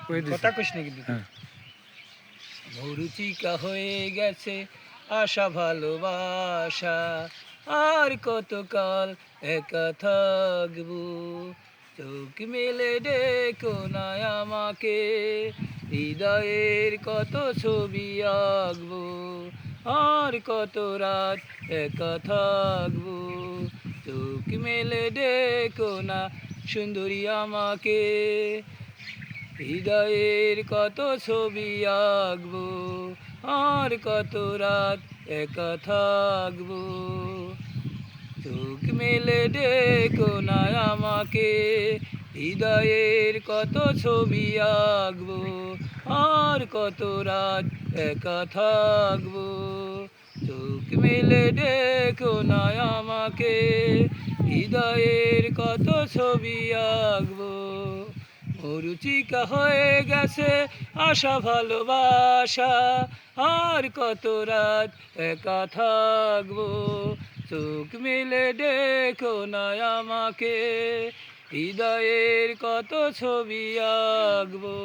কথা কইস না কিন্তু হ্যাঁ। মরুচিকা হয়ে গেছে আশা ভালোবাসা, আর কতকাল একা থাকবো। চোখ মেলে ডেকো না আমাকে, হৃদয়ের কত ছবি আঁকবো, আর কত রাত একা থাকবো। চোখ মেলে ডেকো না সুন্দরী আমাকে, হৃদয়ের কত ছবি আঁকবো, আর কত রাত একা থাকবো। চোখ মেলে ডেকো না আমাকে, হৃদয়ের কত ছবি আঁকবো, আর কত রাত একা থাকবো। চোখ মেলে ডেকো না আমাকে, হৃদয়ের কত ছবি আঁকবো। মরুচিকা হয়ে গেছে আশা ভালোবাসা, আর কত রাত একা থাকবো। চোখ মেলে ডেকো না আমাকে, হৃদয়ের কত ছবি আঁকবো।